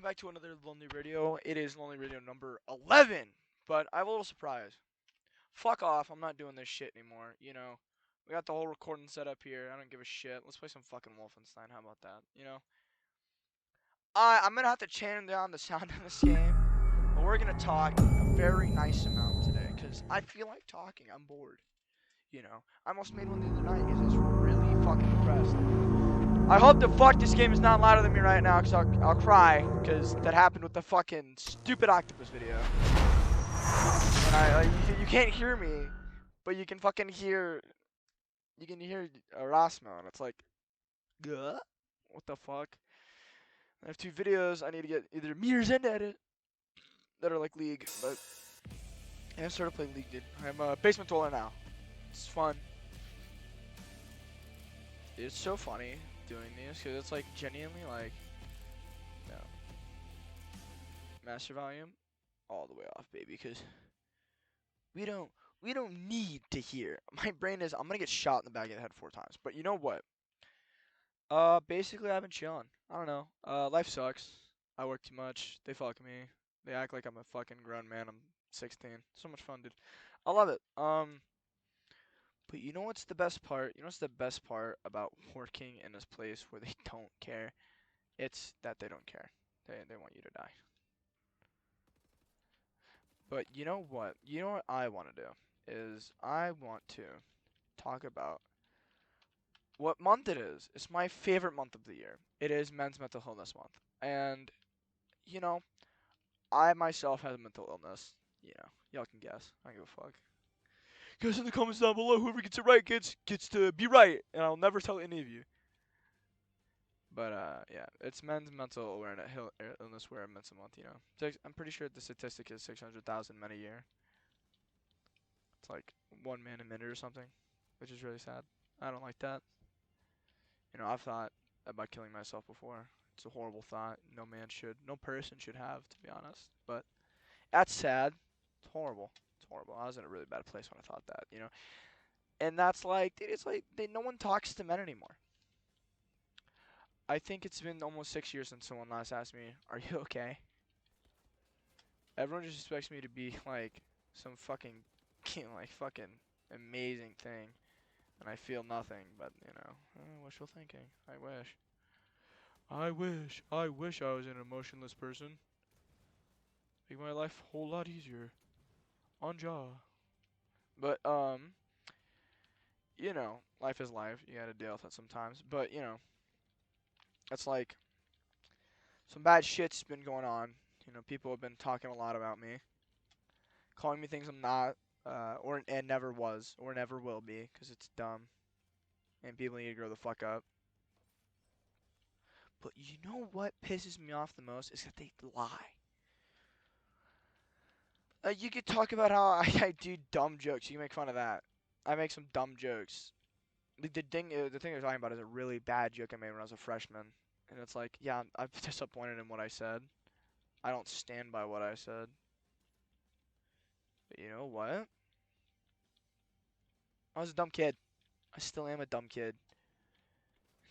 back to another Lonely Radio. It is Lonely Radio number 11, but I have a little surprise. Fuck off, I'm not doing this shit anymore, We got the whole recording set up here. I don't give a shit. Let's play some fucking Wolfenstein. How about that, I'm gonna have to chain down the sound in this game, but we're gonna talk a very nice amount today, because I feel like talking. I'm bored. I almost made one the other night because I was really fucking depressed. I hope the fuck this game is not louder than me right now, because I'll cry, because that happened with the fucking stupid octopus video. And you can't hear me, but you can fucking hear, Erasmo, and it's like, Gah? What the fuck? I have two videos I need to get either mirrors and edit that are like League, but I haven't started playing League, dude. I'm a basement dweller now. It's fun. It's so funny doing these, because it's like genuinely like, no. Master volume, all the way off, baby, because we don't need to hear. My brain is, I'm gonna get shot in the back of the head 4 times. But you know what? Basically I've been chilling. I don't know. Life sucks. I work too much. They fuck me. They act like I'm a fucking grown man. I'm 16. So much fun, dude. I love it. But you know what's the best part? You know what's the best part about working in this place where they don't care? It's that they don't care. They want you to die. But you know what? You know what I want to do is I want to talk about what month it is. It's my favorite month of the year. It is Men's Mental Illness Month. And, you know, I myself have mental illness. Y'all can guess. I don't give a fuck. Guess in the comments down below. Whoever gets it right gets to be right. And I'll never tell any of you. But, yeah. It's Men's Mental Awareness Illness Awareness Month, I'm pretty sure the statistic is 600,000 men a year. It's like 1 man a minute or something, which is really sad. I don't like that. I've thought about killing myself before. It's a horrible thought. No person should have, to be honest. But that's sad. It's horrible. It's horrible. I was in a really bad place when I thought that. And that's like, dude, it's like no one talks to men anymore. I think it's been almost 6 years since someone last asked me, "Are you okay?" Everyone just expects me to be like some fucking, like fucking amazing thing. And I feel nothing, but, wishful thinking. I wish. I wish I was an emotionless person. Make my life a whole lot easier. On jaw. But, life is life. You gotta deal with it sometimes. But, it's like, some bad shit's been going on. People have been talking a lot about me. Calling me things I'm not, and never was, or never will be, because it's dumb. And people need to grow the fuck up. But you know what pisses me off the most is that they lie. You could talk about how I do dumb jokes. You can make fun of that. I make some dumb jokes. The thing they're talking about is a really bad joke I made when I was a freshman. And it's like, yeah, I'm disappointed in what I said. I don't stand by what I said. But you know what? I was a dumb kid. I still am a dumb kid.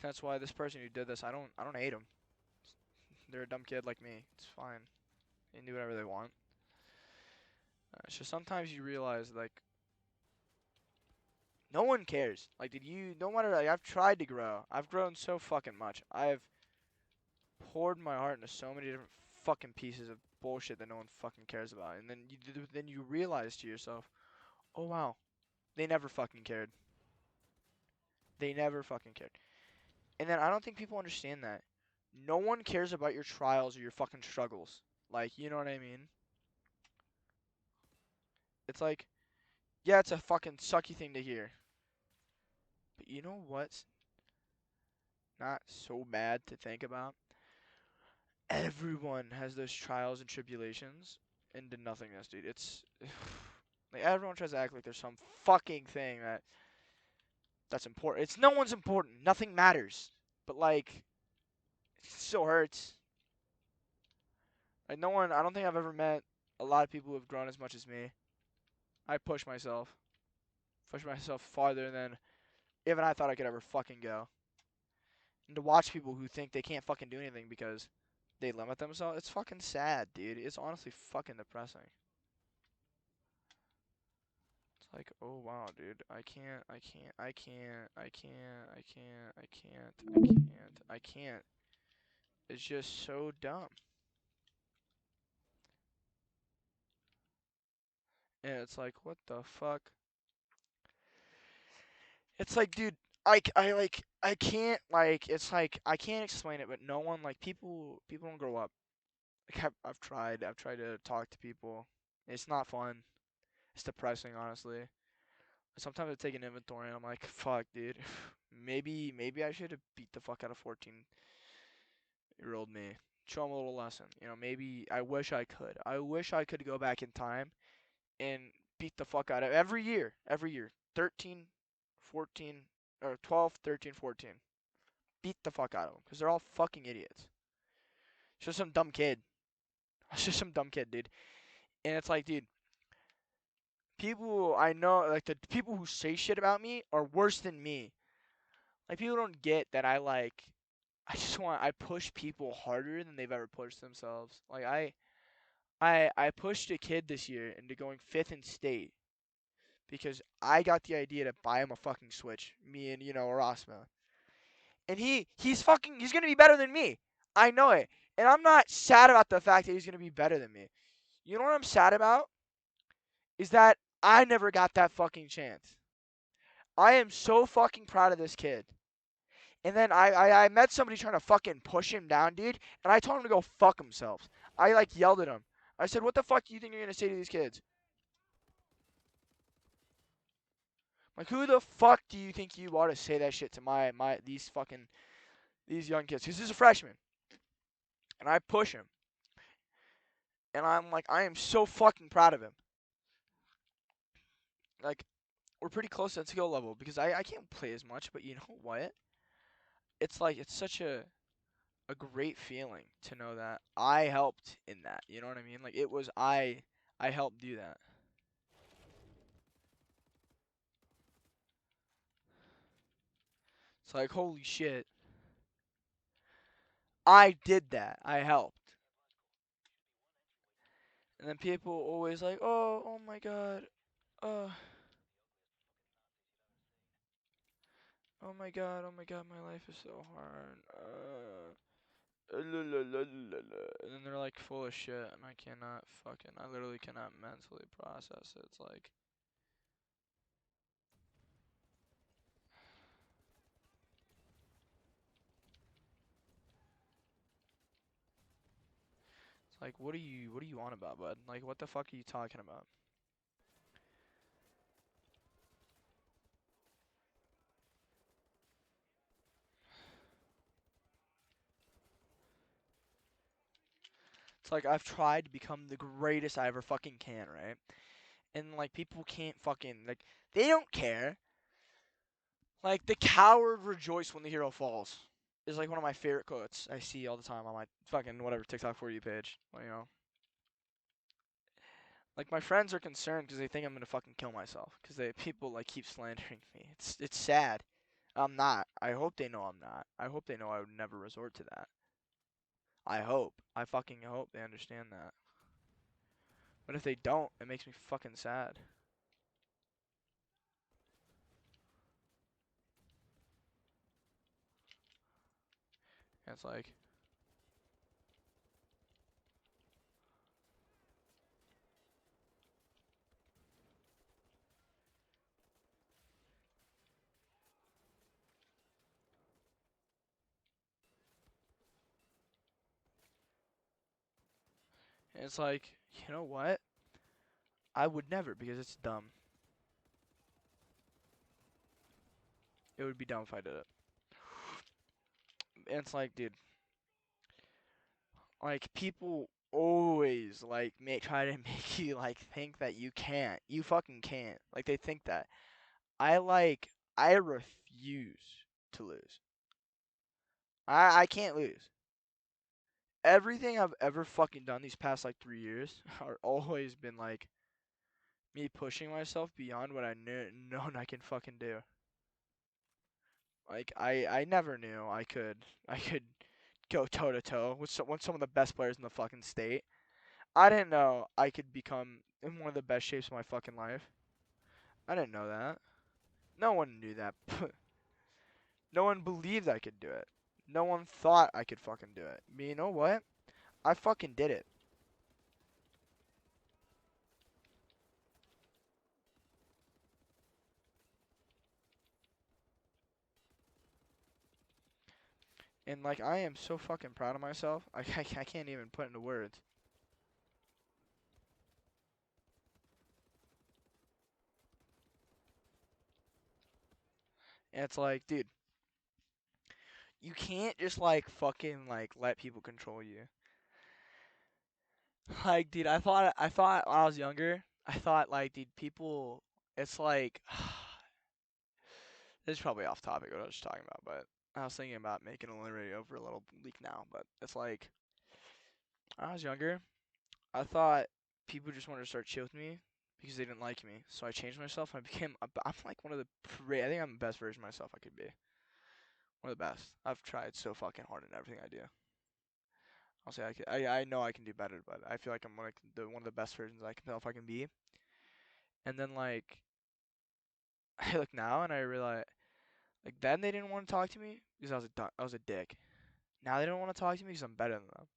That's why this person who did this, I don't hate them. They're a dumb kid like me. It's fine. They can do whatever they want. So sometimes you realize, like, no one cares. Like, no matter, like, I've tried to grow. I've grown so fucking much. I've poured my heart into so many different fucking pieces of bullshit that no one fucking cares about. And then you realize to yourself, oh wow, they never fucking cared. They never fucking cared. And then I don't think people understand that. No one cares about your trials or your fucking struggles. Like, you know what I mean? It's like, yeah, it's a fucking sucky thing to hear. But you know what's not so bad to think about? Everyone has those trials and tribulations into nothingness, dude. It's like everyone tries to act like there's some fucking thing that's important. It's no one's important. Nothing matters. But like, it still hurts. Like I don't think I've ever met a lot of people who have grown as much as me. I push myself farther than even I thought I could ever fucking go. And to watch people who think they can't fucking do anything because they limit themselves. It's fucking sad, dude. It's honestly fucking depressing. It's like, oh wow, dude, I can't. It's just so dumb. And it's like, what the fuck? It's like, dude, I can't like. It's like I can't explain it, but no one like people don't grow up. Like I've tried to talk to people. It's not fun. It's depressing, honestly. Sometimes I take an inventory and I'm like, fuck, dude. Maybe I should have beat the fuck out of 14-year-old me. Show him a little lesson. You know, maybe I wish I could. I wish I could go back in time and beat the fuck out of every year. Every year. 13, 14, or 12, 13, 14. Beat the fuck out of them because they're all fucking idiots. It's just some dumb kid. It's just some dumb kid, dude. And it's like, dude, people I know, like the people who say shit about me are worse than me. Like people don't get that I push people harder than they've ever pushed themselves. Like I pushed a kid this year into going fifth in state because I got the idea to buy him a fucking Switch. Me and Erasmo. And he's gonna be better than me. I know it. And I'm not sad about the fact that he's gonna be better than me. You know what I'm sad about? Is that I never got that fucking chance. I am so fucking proud of this kid. And then I met somebody trying to fucking push him down, dude, and I told him to go fuck himself. I like yelled at him. I said, "What the fuck do you think you're gonna say to these kids? Like, who the fuck do you think you are to say that shit to these young kids? Because he's a freshman, and I push him, and I'm like, I am so fucking proud of him. Like, we're pretty close to that skill level because I can't play as much, but you know what? It's like it's such a great feeling to know that I helped in that. You know what I mean? Like it was I helped do that. It's like holy shit. I did that. I helped. And then people always like, "Oh my god. Uh oh my god, my life is so hard." And then they're like full of shit and I literally cannot mentally process it. It's like what are you on about, bud? Like what the fuck are you talking about? It's like I've tried to become the greatest I ever fucking can, right? And like people can't fucking like they don't care. Like the coward rejoice when the hero falls is like one of my favorite quotes I see all the time on my fucking whatever TikTok for you page. Well, like my friends are concerned because they think I'm gonna fucking kill myself because they people like keep slandering me. It's sad. I'm not. I hope they know I'm not. I hope they know I would never resort to that. I hope. I fucking hope they understand that. But if they don't, it makes me fucking sad. And it's like it's like, you know what? I would never because it's dumb. It would be dumb if I did it. And it's like, dude, like people always like try to make you like think that you can't. You fucking can't. Like they think that. I refuse to lose. I can't lose. Everything I've ever fucking done these past like 3 years are always been like me pushing myself beyond what I knew known I can fucking do. Like I never knew I could go toe to toe with some of the best players in the fucking state. I didn't know I could become in one of the best shapes of my fucking life. I didn't know that. No one knew that. No one believed I could do it. No one thought I could fucking do it. But you know what? I fucking did it. And like I am so fucking proud of myself. I can't even put into words. And it's like, dude, you can't just like fucking like let people control you. Like, dude, I thought when I was younger, I thought like, dude, people. It's like this is probably off topic what I was talking about, but I was thinking about making a radio for a little leak now. But it's like when I was younger, I thought people just wanted to start chill with me because they didn't like me. So I changed myself and I became. I'm like one of the. I think I'm the best version of myself I could be. One of the best. I've tried so fucking hard in everything I do. I'll say I know I can do better, but I feel like I'm like one of the best versions I can tell if I can be. And then like I look now and I realize like then they didn't want to talk to me because I was a dick. Now they don't want to talk to me because I'm better than them.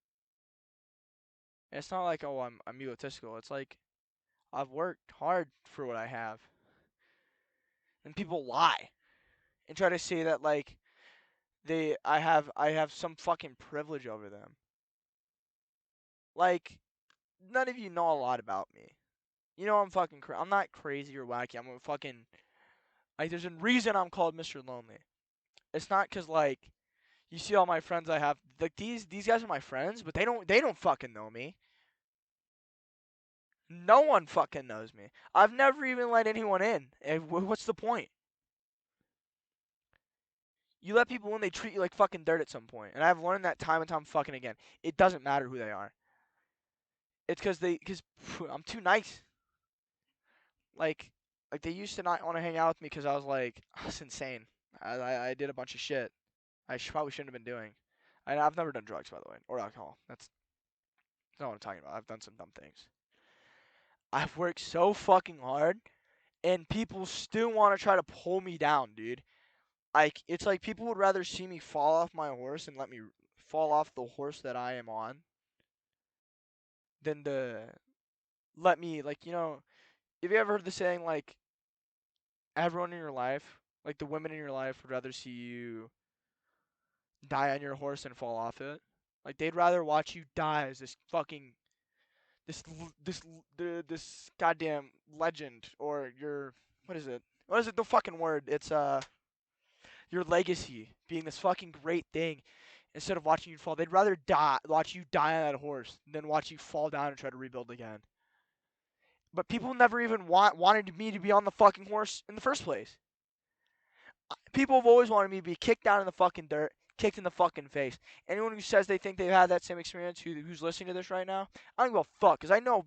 And it's not like oh I'm egotistical. It's like I've worked hard for what I have. And people lie and try to say that like I have some fucking privilege over them. Like none of you know a lot about me. You know I'm not crazy or wacky. I'm a fucking like there's a reason I'm called Mr. Lonely. It's not 'cause like you see all my friends I have like these guys are my friends, but they don't fucking know me. No one fucking knows me. I've never even let anyone in. And what's the point? You let people in, they treat you like fucking dirt at some point. And I've learned that time and time fucking again. It doesn't matter who they are. It's because I'm too nice. Like, like they used to not want to hang out with me because I was like, I was insane. I did a bunch of shit probably shouldn't have been doing. I've never done drugs, by the way, or alcohol. That's not what I'm talking about. I've done some dumb things. I've worked so fucking hard, and people still want to try to pull me down, dude. Like it's like people would rather see me fall off my horse and let me fall off the horse that I am on than to let me like have you ever heard the saying like everyone in your life, like the women in your life would rather see you die on your horse and fall off it? Like they'd rather watch you die as this goddamn legend or your what is it? What is it? The fucking word. It's your legacy being this fucking great thing instead of watching you fall. They'd rather watch you die on that horse than watch you fall down and try to rebuild again. But people never even wanted me to be on the fucking horse in the first place. People have always wanted me to be kicked down in the fucking dirt, kicked in the fucking face. Anyone who says they think they've had that same experience, who's listening to this right now, I don't give a fuck. Cause I know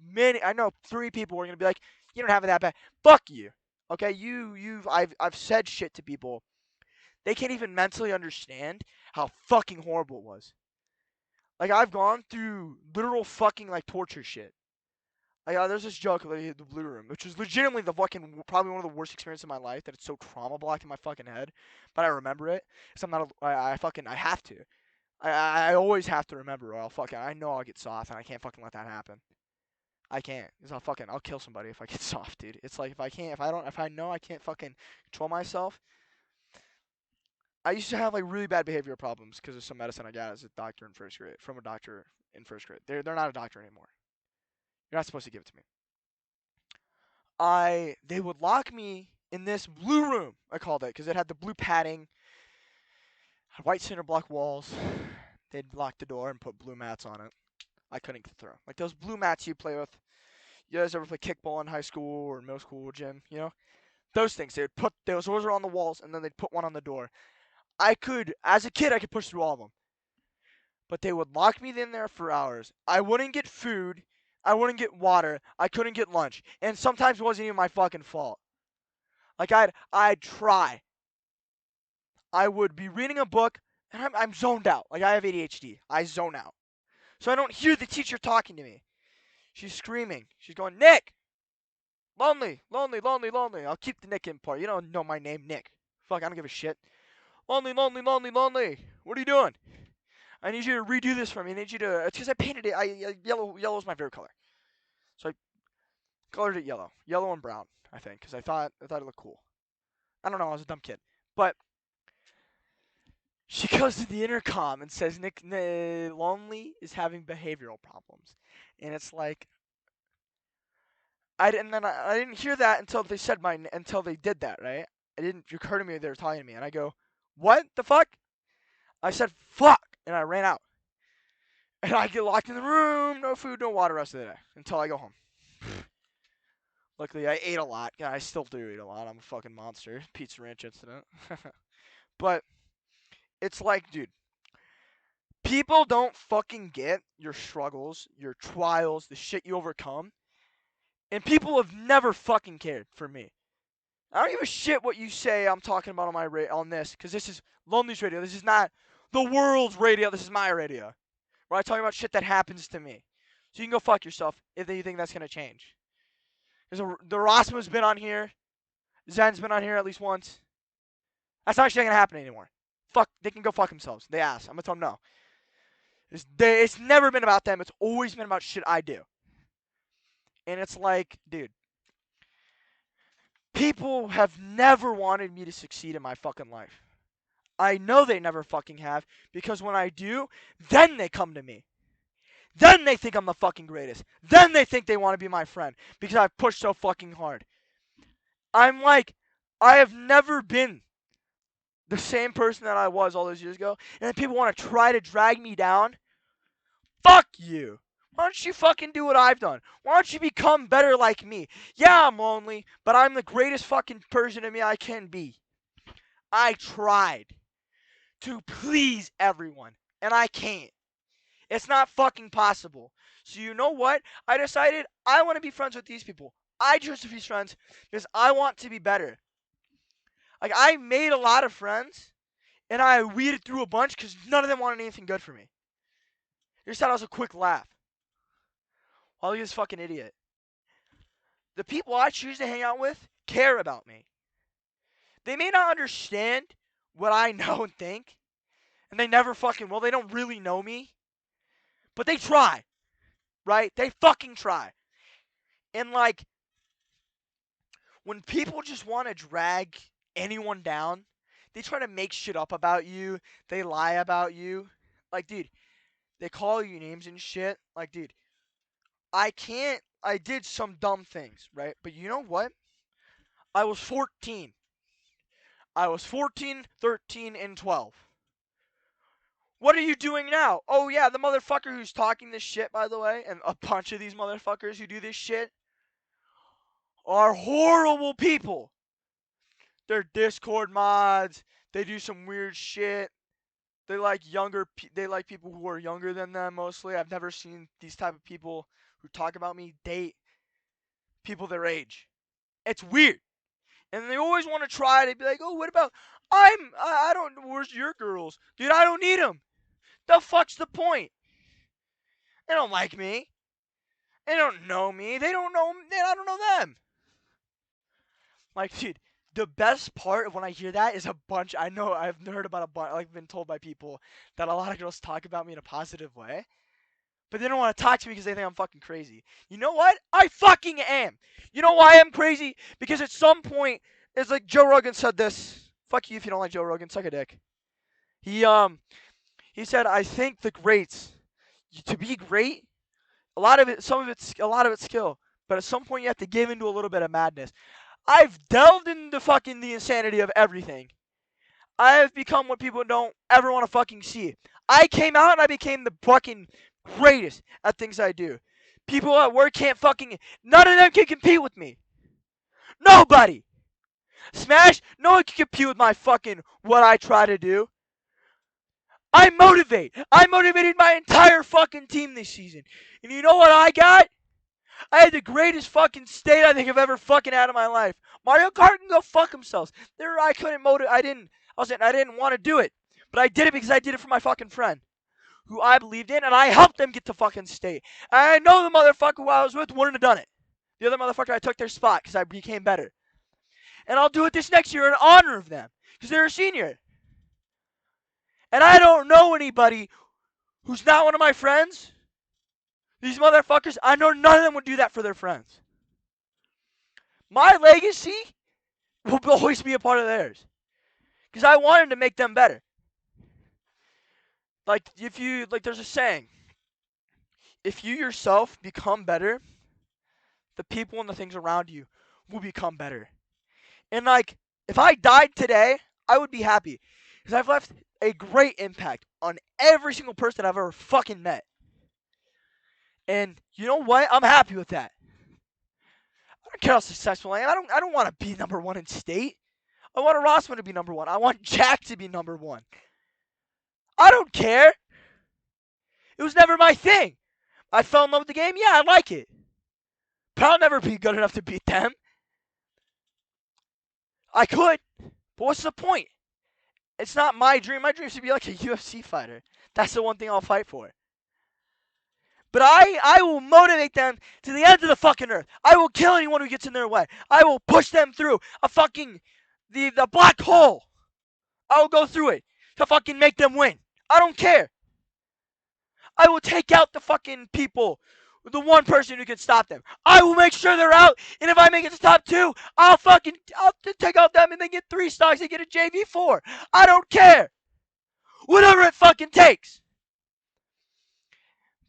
3 people who are gonna be like, you don't have it that bad. Fuck you. Okay, I've said shit to people. They can't even mentally understand how fucking horrible it was. Like I've gone through literal fucking like torture shit. Like there's this joke about the blue room, which is legitimately the fucking probably one of the worst experiences of my life. That it's so trauma blocked in my fucking head, but I remember it. Cause I'm not. I have to. I always have to remember, or I'll fucking. I know I'll get soft, and I can't fucking let that happen. I can't, cause I'll kill somebody if I get soft, dude. It's like if I know I can't fucking control myself. I used to have like really bad behavioral problems because of some medicine I got as a doctor in first grade from a doctor in first grade. They're not a doctor anymore. You're not supposed to give it to me. They would lock me in this blue room. I called it because it had the blue padding, had white cinder block walls. They'd lock the door and put blue mats on it. I couldn't get through. Like those blue mats you play with. You guys ever play kickball in high school or middle school gym? You know those things. They would put those are on the walls and then they'd put one on the door. As a kid, I could push through all of them. But they would lock me in there for hours. I wouldn't get food. I wouldn't get water. I couldn't get lunch. And sometimes it wasn't even my fucking fault. Like I'd try. I would be reading a book, and I'm zoned out. Like, I have ADHD. I zone out. So I don't hear the teacher talking to me. She's screaming. She's going, Nick! Lonely, lonely, lonely, lonely. I'll keep the Nick in part. You don't know my name, Nick. Fuck, I don't give a shit. Lonely, lonely, lonely, lonely. What are you doing? I need you to redo this for me. I need you to. It's because I painted it. Yellow. Yellow is my favorite color, so I colored it yellow and brown. I think because I thought it looked cool. I don't know. I was a dumb kid, but she goes to the intercom and says Nick Lonely is having behavioral problems, and it's like I didn't hear that until they said until they did that, right? It didn't occur to me they were talking to me, and I go, what the fuck? I said fuck, and I ran out. And I get locked in the room, no food, no water rest of the day until I go home. Luckily, I ate a lot. Yeah, I still do eat a lot. I'm a fucking monster. Pizza Ranch incident. But it's like, dude, people don't fucking get your struggles, your trials, the shit you overcome. And people have never fucking cared for me. I don't give a shit what you say I'm talking about on on this, because this is Lonely's radio. This is not the world's radio. This is my radio. Where I talk about shit that happens to me. So you can go fuck yourself if you think that's gonna change. Because the Rosma's been on here. Zen's been on here at least once. That's not actually gonna happen anymore. Fuck, they can go fuck themselves. They ask. I'm gonna tell them no. It's never been about them. It's always been about shit I do. And it's like, dude, people have never wanted me to succeed in my fucking life. I know they never fucking have, because when I do, then they come to me. Then they think I'm the fucking greatest. Then they think they want to be my friend because I've pushed so fucking hard. I'm like, I have never been the same person that I was all those years ago. And then people want to try to drag me down. Fuck you. Why don't you fucking do what I've done? Why don't you become better like me? Yeah, I'm lonely, but I'm the greatest fucking person of me I can be. I tried to please everyone, and I can't. It's not fucking possible. So you know what? I decided I want to be friends with these people. I chose to be friends because I want to be better. Like, I made a lot of friends, and I weeded through a bunch because none of them wanted anything good for me. They just thought I was a quick laugh. While this fucking idiot. The people I choose to hang out with care about me. They may not understand what I know and think, and they never fucking will. They don't really know me, but they try, right? They fucking try. And like, when people just want to drag anyone down, they try to make shit up about you. They lie about you. Like, dude, they call you names and shit. Like, dude, I did some dumb things, right? But you know what? I was 14. I was 14, 13, and 12. What are you doing now? Oh, yeah, the motherfucker who's talking this shit, by the way, and a bunch of these motherfuckers who do this shit are horrible people. They're Discord mods. They do some weird shit. They like they like people who are younger than them mostly. I've never seen these type of people who talk about me date people their age. It's weird. And they always want to try to be like, "Oh, what about I don't where's your girls?" Dude, I don't need them. The fuck's the point? They don't like me. They don't know me. They don't know me. I don't know them. Like, dude, the best part of when I hear that is a bunch. I know I've heard about a bunch. Like, been told by people that a lot of girls talk about me in a positive way, but they don't want to talk to me because they think I'm fucking crazy. You know what? I fucking am. You know why I'm crazy? Because at some point, it's like Joe Rogan said this. Fuck you if you don't like Joe Rogan. Suck a dick. He said, I think the greats, to be great, a lot of it's skill, but at some point you have to give into a little bit of madness. I've delved into fucking the insanity of everything. I have become what people don't ever want to fucking see. I came out and I became the fucking greatest at things I do. People at work can't fucking, none of them can compete with me. Nobody. Smash, no one can compete with my fucking, what I try to do. I motivate. I motivated my entire fucking team this season. And you know what I got? I had the greatest fucking state I think I've ever fucking had in my life. Mario Kart can go fuck themselves. I couldn't motivate. I didn't want to do it. But I did it because I did it for my fucking friend, who I believed in, and I helped them get to fucking state. And I know the motherfucker who I was with wouldn't have done it. The other motherfucker, I took their spot because I became better. And I'll do it this next year in honor of them because they're a senior. And I don't know anybody who's not one of my friends. These motherfuckers, I know none of them would do that for their friends. My legacy will always be a part of theirs because I wanted to make them better. Like, there's a saying, if you yourself become better, the people and the things around you will become better. And, like, if I died today, I would be happy because I've left a great impact on every single person I've ever fucking met. And you know what? I'm happy with that. I don't care how successful I am. I don't want to be number one in state. I want Rossman to be number one. I want Jack to be number one. I don't care. It was never my thing. I fell in love with the game. Yeah, I like it. But I'll never be good enough to beat them. I could. But what's the point? It's not my dream. My dream is to be like a UFC fighter. That's the one thing I'll fight for. But I will motivate them to the ends of the fucking earth. I will kill anyone who gets in their way. I will push them through a fucking the black hole. I will go through it to fucking make them win. I don't care. I will take out the fucking people, the one person who can stop them. I will make sure they're out, and if I make it to top 2, I'll take out them and then get 3 stocks and get a JV4. I don't care. Whatever it fucking takes.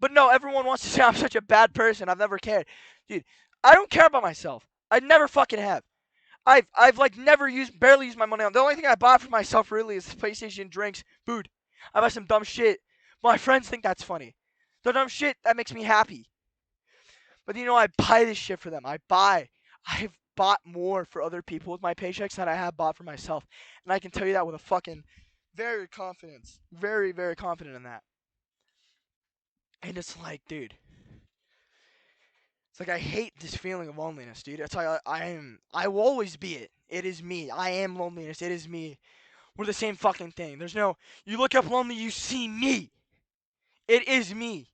But no, everyone wants to say I'm such a bad person. I've never cared. Dude, I don't care about myself. I never fucking have. I've like barely used my money on. The only thing I bought for myself really is PlayStation, drinks, food. I buy some dumb shit. My friends think that's funny. The dumb shit that makes me happy. But you know, I buy this shit for them. I've bought more for other people with my paychecks than I have bought for myself. And I can tell you that with a fucking very confidence. Very, very confident in that. And it's like, dude. It's like I hate this feeling of loneliness, dude. It's like I will always be it. It is me. I am loneliness. It is me. We're the same fucking thing. There's no, you look up lonely, you see me. It is me.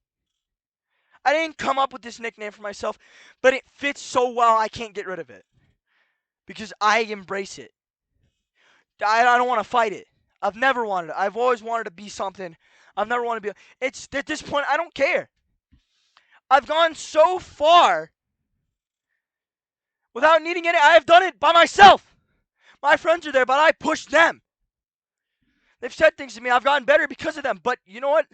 I didn't come up with this nickname for myself, but it fits so well I can't get rid of it. Because I embrace it. I don't want to fight it. I've never wanted it. I've always wanted to be something. I've never wanted to be. It's at this point I don't care. I've gone so far without needing any. I've done it by myself. My friends are there, but I push them. They've said things to me. I've gotten better because of them. But you know what?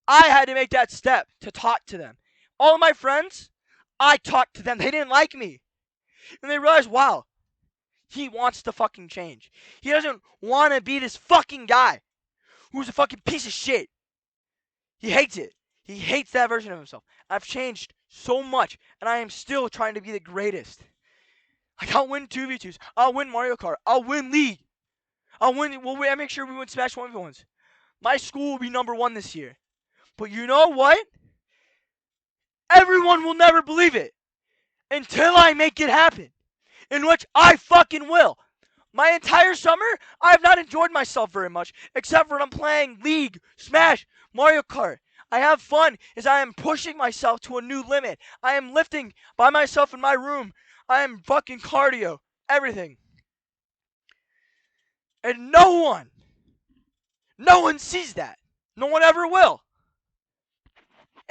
I had to make that step to talk to them. All of my friends, I talked to them. They didn't like me. And they realized, wow, he wants to fucking change. He doesn't want to be this fucking guy who's a fucking piece of shit. He hates it. He hates that version of himself. I've changed so much, and I am still trying to be the greatest. Like, I'll win 2v2s. I'll win Mario Kart. I'll win League. I'll make sure we win Smash 1v1s. My school will be number 1 this year. But you know what? Everyone will never believe it until I make it happen. In which I fucking will. My entire summer, I have not enjoyed myself very much, except for when I'm playing League, Smash, Mario Kart. I have fun as I am pushing myself to a new limit. I am lifting by myself in my room. I am fucking cardio. Everything. And no one sees that. No one ever will.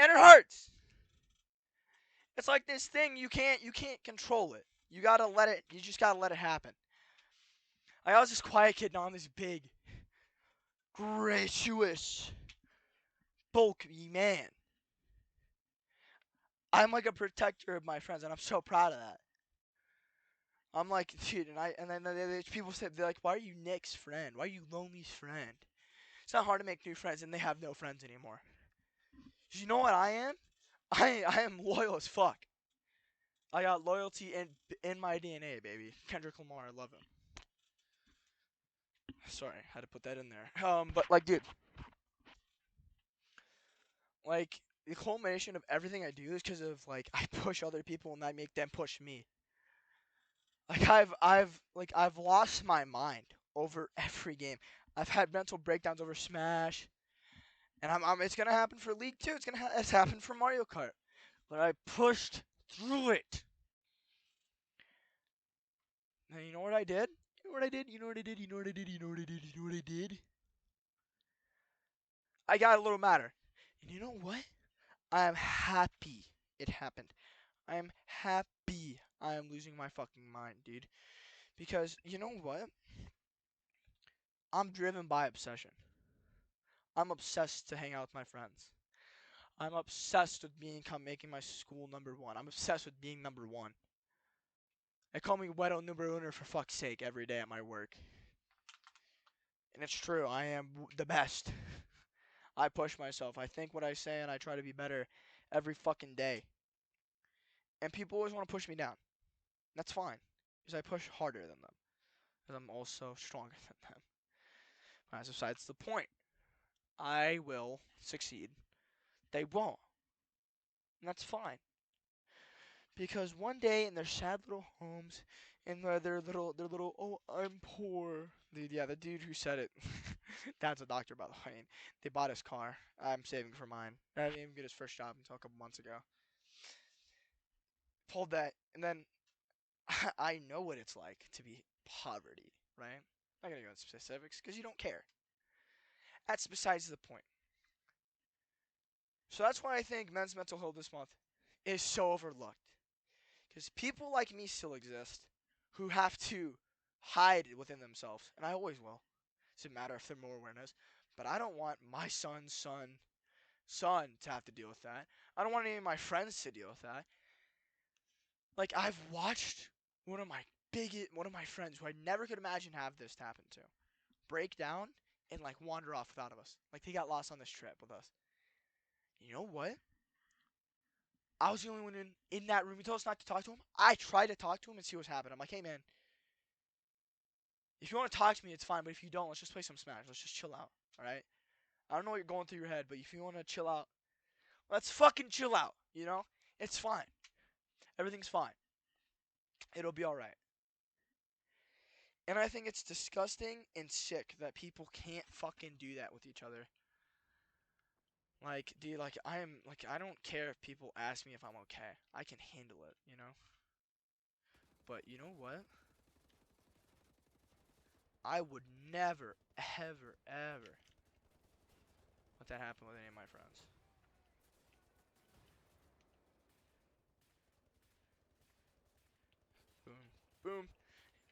And it hurts. It's like this thing, you can't control it. You just gotta let it happen. I was this quiet kid, now I'm this big, gracious, bulky man. I'm like a protector of my friends, and I'm so proud of that. I'm like, dude, and then people say, they're like, why are you Nick's friend? Why are you Lonely's friend? It's not hard to make new friends, and they have no friends anymore. You know what I am? I am loyal as fuck. I got loyalty in my DNA, baby. Kendrick Lamar, I love him. Sorry, had to put that in there. But like, dude, like the culmination of everything I do is because of like I push other people and I make them push me. Like I've lost my mind over every game. I've had mental breakdowns over Smash, and it's gonna happen for League 2. It's happened for Mario Kart, but I pushed through it. And you know what I did? You know what I did? You know what I did? You know what I did? You know what I did? You know what I did? I got a little madder. And you know what? I am happy it happened. I am happy I am losing my fucking mind, dude. Because you know what? I'm driven by obsession. I'm obsessed to hang out with my friends. I'm obsessed with making my school number one. I'm obsessed with being number one. They call me Wedo Number Uno for fuck's sake every day at my work. And it's true, I am the best. I push myself. I think what I say and I try to be better every fucking day. And people always want to push me down. That's fine. Because I push harder than them. Because I'm also stronger than them. That's besides the point. I will succeed. They won't. And that's fine. Because one day in their sad little homes, in their little, oh, I'm poor. The dude who said it, dad's a doctor, by the way. And they bought his car. I'm saving for mine. I didn't even get his first job until a couple months ago. Pulled that, and then I know what it's like to be poverty, right? I'm not gonna go into specifics because you don't care. That's besides the point. So that's why I think Men's Mental Health this month is so overlooked. Because people like me still exist who have to hide it within themselves, and I always will. It doesn't matter if they're more awareness. But I don't want my son to have to deal with that. I don't want any of my friends to deal with that. Like I've watched one of my friends who I never could imagine have this happen to break down and like wander off without of us. Like he got lost on this trip with us. You know what? I was the only one in that room. He told us not to talk to him. I tried to talk to him and see what's happening. I'm like, hey man, if you want to talk to me, it's fine. But if you don't, let's just play some Smash. Let's just chill out. All right? I don't know what you're going through your head, but if you want to chill out, let's fucking chill out. You know? It's fine. Everything's fine. It'll be all right. And I think it's disgusting and sick that people can't fucking do that with each other. Like, dude, I don't care if people ask me if I'm okay. I can handle it, you know? But you know what? I would never, ever, ever let that happen with any of my friends. Boom, boom.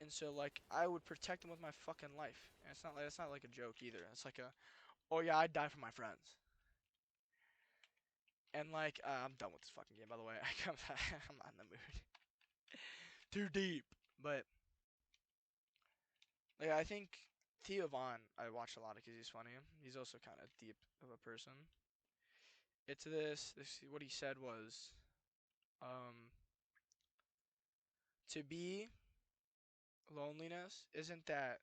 And so, like, I would protect them with my fucking life. And it's not like a joke either. It's like oh yeah, I'd die for my friends. And like, I'm done with this fucking game, by the way. I'm not in the mood. Too deep. But like, I think Theo Vaughn, I watch a lot because he's funny. He's also kind of deep of a person. It's this. What he said was, um, to be loneliness isn't the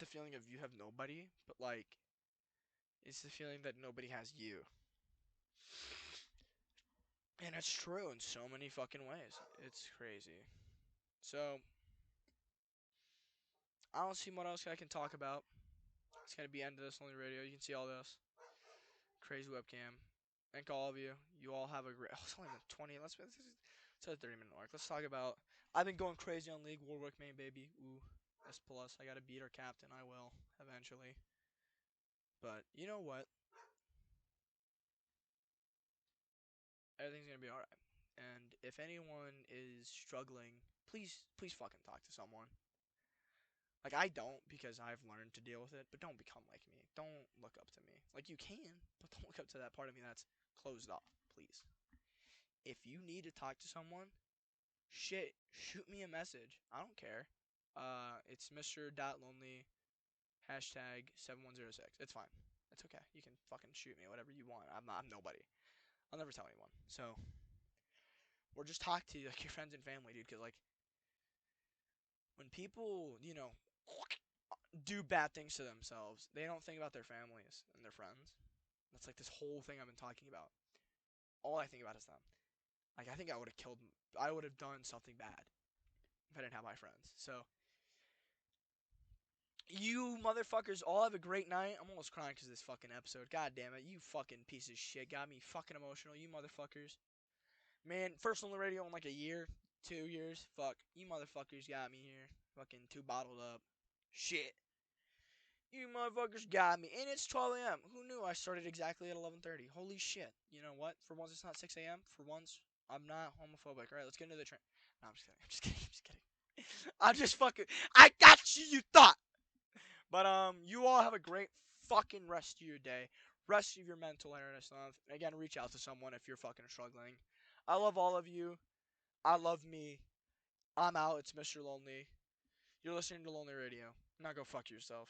feeling of you have nobody, but like, it's the feeling that nobody has you. And it's true in so many fucking ways. It's crazy. So, I don't see what else I can talk about. It's gonna be end of this only radio. You can see all this crazy webcam. Thank all of you. You all have a great. Oh, it's only been 20. It's a 30-minute mark. Let's talk about. I've been going crazy on League Warwick main baby. Ooh, S plus. I gotta beat our captain. I will eventually. But you know what? Everything's gonna be all right. And if anyone is struggling, please fucking talk to someone. Like I don't because I've learned to deal with it, but don't become like me. Don't look up to me. Like you can, but don't look up to that part of me that's closed off, please. If you need to talk to someone, shit, shoot me a message. I don't care. It's Mr. Lonely hashtag 7106. It's fine. It's okay. You can fucking shoot me whatever you want. I'm nobody. I'll never tell anyone. So, or just talk to like your friends and family, dude. Cause like when people, do bad things to themselves, they don't think about their families and their friends. That's like this whole thing I've been talking about. All I think about is them. Like I think I would have killed. I would have done something bad if I didn't have my friends. So You motherfuckers all have a great night. I'm almost crying because of this fucking episode. God damn it. You fucking piece of shit. Got me fucking emotional. You motherfuckers. Man, first on the radio in like a year, 2 years. Fuck. You motherfuckers got me here. Fucking too bottled up. Shit. You motherfuckers got me. And it's 12 a.m. Who knew I started exactly at 11:30? Holy shit. You know what? For once, it's not 6 a.m. For once, I'm not homophobic. All right, let's get into the train. No, I'm just kidding. I'm just kidding. I'm just kidding. I'm just fucking. I got you, you thought. But you all have a great fucking rest of your day, rest of your mental awareness month. And again, reach out to someone if you're fucking struggling. I love all of you. I love me. I'm out. It's Mr. Lonely. You're listening to Lonely Radio. Now go fuck yourself.